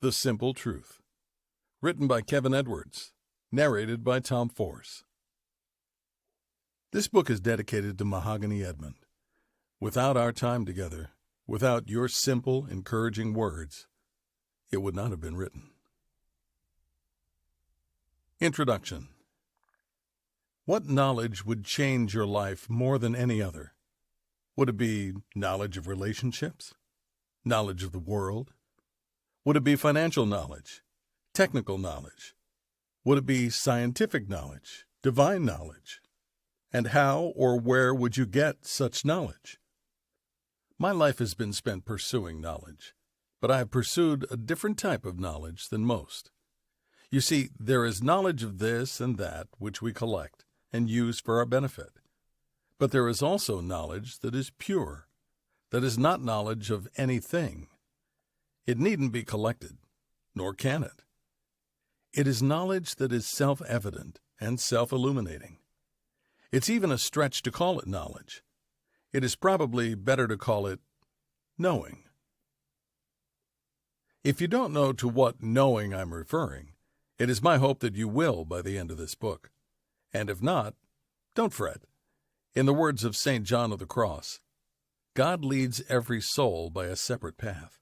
The Simple Truth. Written by Kevin Edwards. Narrated by Tom Force. This book is dedicated to Mahogany Edmond. Without our time together, without your simple, encouraging words, it would not have been written. Introduction. What knowledge would change your life more than any other? Would it be knowledge of relationships? Knowledge of the world? Would it be financial knowledge? Technical knowledge? Would it be scientific knowledge? Divine knowledge? And how or where would you get such knowledge? My life has been spent pursuing knowledge, but I have pursued a different type of knowledge than most. You see, there is knowledge of this and that which we collect and use for our benefit. But there is also knowledge that is pure, that is not knowledge of anything. It needn't be collected, nor can it. It is knowledge that is self-evident and self-illuminating. It's even a stretch to call it knowledge. It is probably better to call it knowing. If you don't know to what knowing I'm referring, it is my hope that you will by the end of this book. And if not, don't fret. In the words of St. John of the Cross, God leads every soul by a separate path.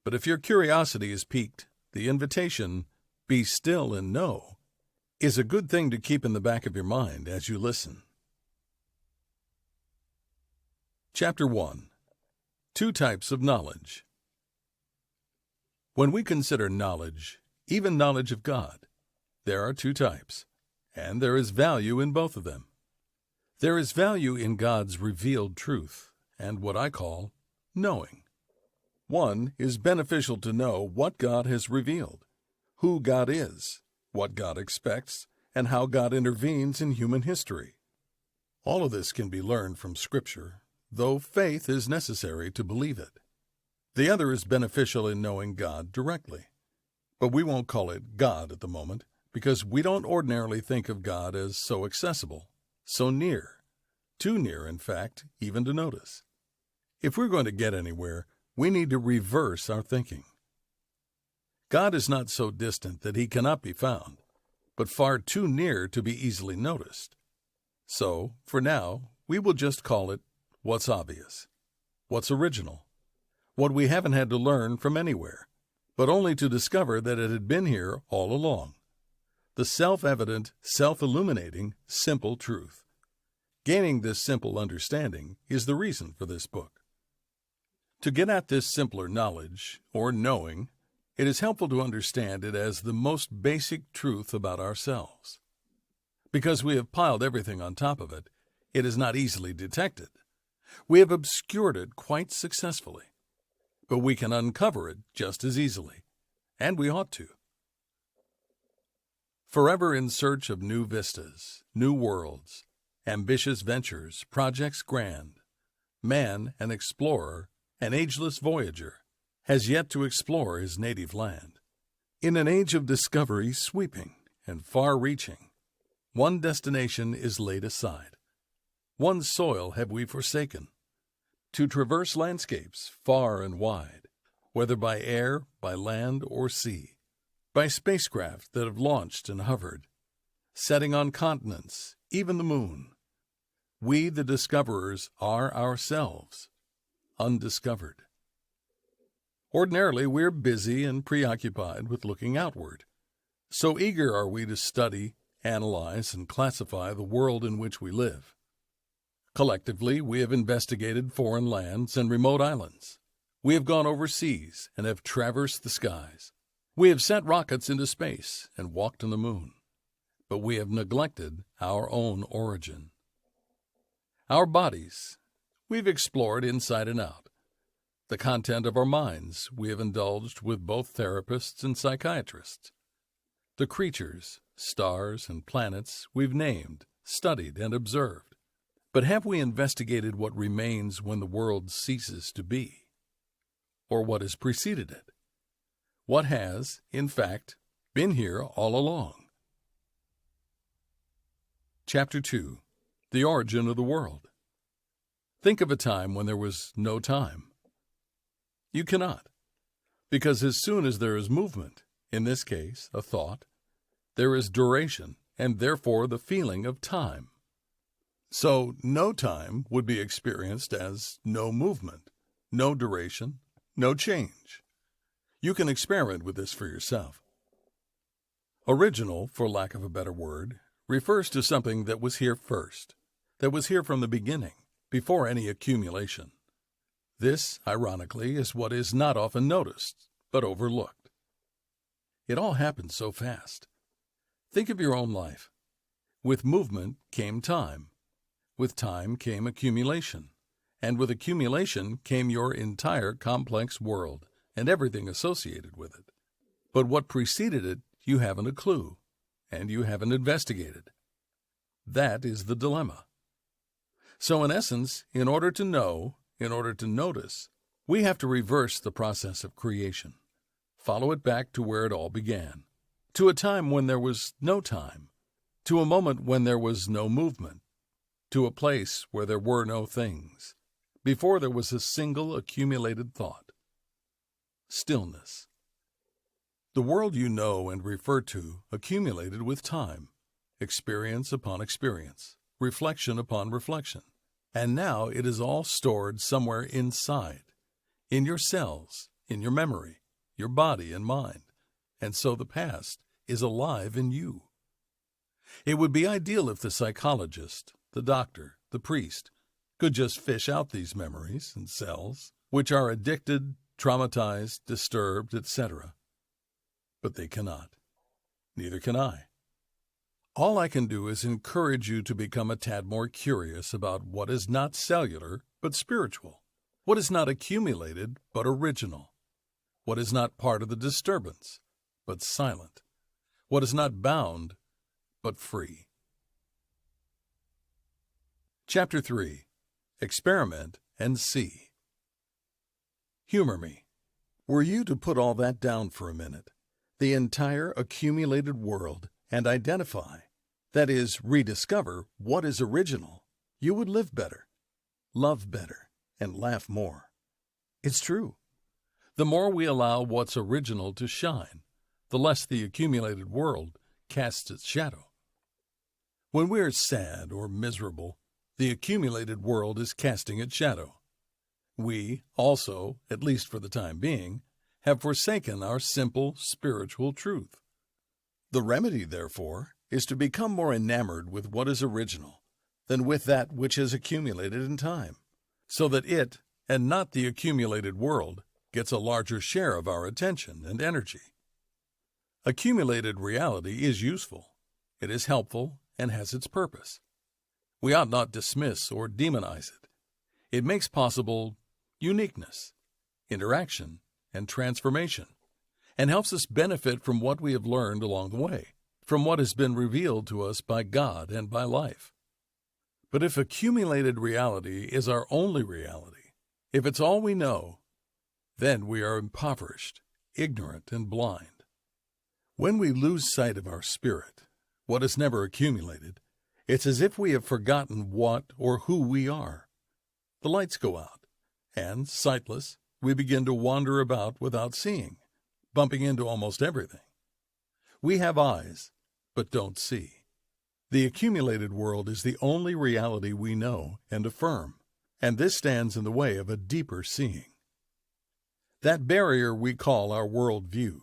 But if your curiosity is piqued, the invitation, "Be still and know," is a good thing to keep in the back of your mind as you listen. Chapter 1. Two Types of Knowledge. When we consider knowledge, even knowledge of God, there are two types, and there is value in both of them. There is value in God's revealed truth, and what I call knowing. One is beneficial to know what God has revealed, who God is, what God expects, and how God intervenes in human history. All of this can be learned from Scripture, though faith is necessary to believe it. The other is beneficial in knowing God directly. But we won't call it God at the moment, because we don't ordinarily think of God as so accessible, so near, too near, in fact, even to notice. If we're going to get anywhere, we need to reverse our thinking. God is not so distant that he cannot be found, but far too near to be easily noticed. So, for now, we will just call it what's obvious, what's original, what we haven't had to learn from anywhere, but only to discover that it had been here all along. The self-evident, self-illuminating, simple truth. Gaining this simple understanding is the reason for this book. To get at this simpler knowledge, or knowing, it is helpful to understand it as the most basic truth about ourselves. Because we have piled everything on top of it, it is not easily detected. We have obscured it quite successfully. But we can uncover it just as easily, and we ought to. Forever in search of new vistas, new worlds, ambitious ventures, projects grand, man, an explorer, an ageless voyager, has yet to explore his native land. In an age of discovery sweeping and far-reaching, one destination is laid aside. One soil have we forsaken, to traverse landscapes far and wide, whether by air, by land, or sea, by spacecraft that have launched and hovered, setting on continents, even the moon. We, the discoverers, are ourselves undiscovered. Ordinarily, we're busy and preoccupied with looking outward. So eager are we to study, analyze, and classify the world in which we live. Collectively, we have investigated foreign lands and remote islands. We have gone overseas and have traversed the skies. We have sent rockets into space and walked on the moon. But we have neglected our own origin. Our bodies, we've explored inside and out. The content of our minds we have indulged with both therapists and psychiatrists. The creatures, stars, and planets we've named, studied, and observed. But have we investigated what remains when the world ceases to be? Or what has preceded it? What has, in fact, been here all along? Chapter 2. The Origin of the World. Think of a time when there was no time. You cannot. Because as soon as there is movement, in this case, a thought, there is duration, and therefore the feeling of time. So no time would be experienced as no movement, no duration, no change. You can experiment with this for yourself. Original, for lack of a better word, refers to something that was here first, that was here from the beginning, before any accumulation. This, ironically, is what is not often noticed, but overlooked. It all happened so fast. Think of your own life. With movement came time. With time came accumulation. And with accumulation came your entire complex world and everything associated with it. But what preceded it, you haven't a clue, and you haven't investigated. That is the dilemma. So in essence, in order to know, in order to notice, we have to reverse the process of creation, follow it back to where it all began, to a time when there was no time, to a moment when there was no movement, to a place where there were no things, before there was a single accumulated thought. Stillness. The world you know and refer to accumulated with time, experience upon experience, reflection upon reflection, and now it is all stored somewhere inside, in your cells, in your memory, your body and mind, and so the past is alive in you. It would be ideal if the psychologist, the doctor, the priest, could just fish out these memories and cells, which are addicted, traumatized, disturbed, etc. But they cannot. Neither can I. All I can do is encourage you to become a tad more curious about what is not cellular but spiritual, what is not accumulated but original, what is not part of the disturbance but silent, what is not bound but free. Chapter 3. Experiment and See. Humor me. Were you to put all that down for a minute, the entire accumulated world, and identify, that is, rediscover what is original, you would live better, love better, and laugh more. It's true. The more we allow what's original to shine, the less the accumulated world casts its shadow. When we're sad or miserable, the accumulated world is casting its shadow. We also, at least for the time being, have forsaken our simple spiritual truth. The remedy, therefore, is to become more enamored with what is original than with that which has accumulated in time, so that it, and not the accumulated world, gets a larger share of our attention and energy. Accumulated reality is useful. It is helpful and has its purpose. We ought not dismiss or demonize it. It makes possible uniqueness, interaction, and transformation, and helps us benefit from what we have learned along the way, from what has been revealed to us by God and by life. But if accumulated reality is our only reality, if it's all we know, then we are impoverished, ignorant, and blind. When we lose sight of our spirit, what is never accumulated, it's as if we have forgotten what or who we are. The lights go out, and, sightless, we begin to wander about without seeing, bumping into almost everything. We have eyes, but don't see. The accumulated world is the only reality we know and affirm, and this stands in the way of a deeper seeing. That barrier we call our worldview.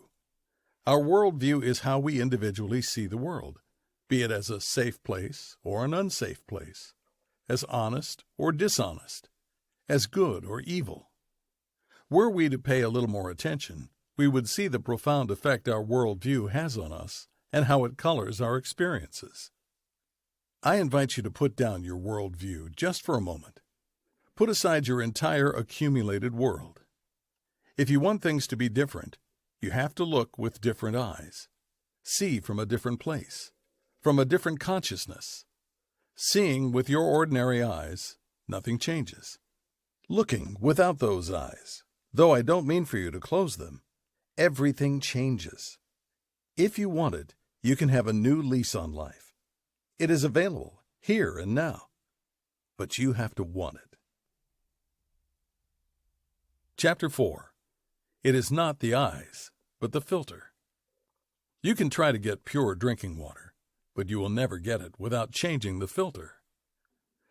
Our worldview is how we individually see the world, be it as a safe place or an unsafe place, as honest or dishonest, as good or evil. Were we to pay a little more attention, we would see the profound effect our worldview has on us and how it colors our experiences. I invite you to put down your worldview just for a moment. Put aside your entire accumulated world. If you want things to be different, you have to look with different eyes, see from a different place, from a different consciousness. Seeing with your ordinary eyes, nothing changes. Looking without those eyes, though I don't mean for you to close them, everything changes. If you want it, you can have a new lease on life. It is available here and now, but you have to want it. Chapter 4. It is not the eyes, but the filter. You can try to get pure drinking water, but you will never get it without changing the filter.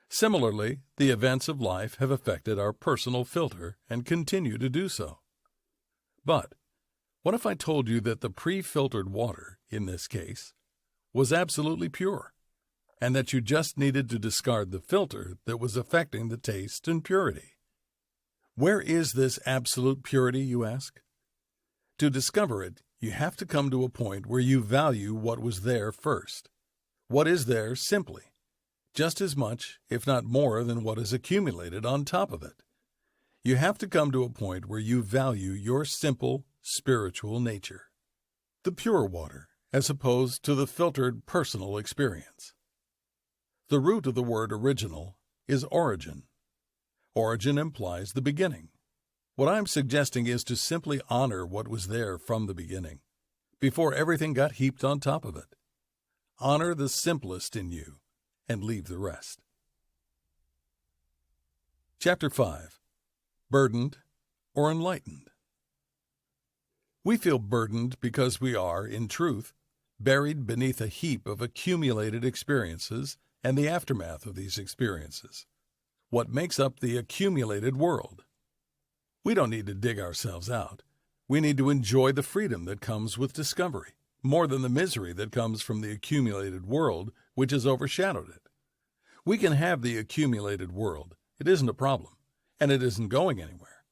Similarly, the events of life have affected our personal filter and continue to do so. But what if I told you that the pre-filtered water, in this case, was absolutely pure, and that you just needed to discard the filter that was affecting the taste and purity? Where is this absolute purity, you ask? To discover it, you have to come to a point where you value what was there first. What is there simply, just as much, if not more, than what is accumulated on top of it. You have to come to a point where you value your simple, spiritual nature. The pure water, as opposed to the filtered personal experience. The root of the word original is origin. Origin implies the beginning. What I'm suggesting is to simply honor what was there from the beginning, before everything got heaped on top of it. Honor the simplest in you, and leave the rest. Chapter 5. Burdened or enlightened? We feel burdened because we are, in truth, buried beneath a heap of accumulated experiences and the aftermath of these experiences. What makes up the accumulated world? We don't need to dig ourselves out. We need to enjoy the freedom that comes with discovery, more than the misery that comes from the accumulated world which has overshadowed it. We can have the accumulated world. It isn't a problem, and it isn't going anywhere.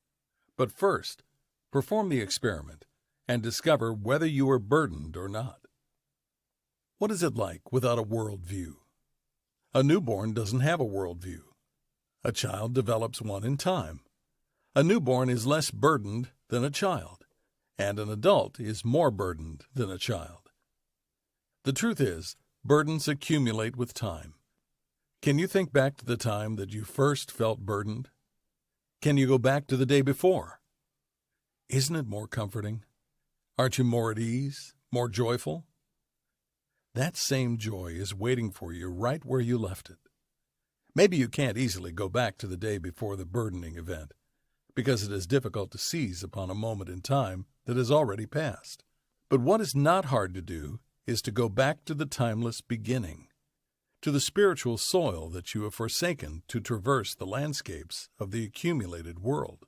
But first, perform the experiment and discover whether you are burdened or not. What is it like without a worldview? A newborn doesn't have a worldview. A child develops one in time. A newborn is less burdened than a child, and an adult is more burdened than a child. The truth is, burdens accumulate with time. Can you think back to the time that you first felt burdened? Can you go back to the day before? Isn't it more comforting? Aren't you more at ease, more joyful? That same joy is waiting for you right where you left it. Maybe you can't easily go back to the day before the burdening event, because it is difficult to seize upon a moment in time that has already passed. But what is not hard to do is to go back to the timeless beginning, to the spiritual soil that you have forsaken to traverse the landscapes of the accumulated world.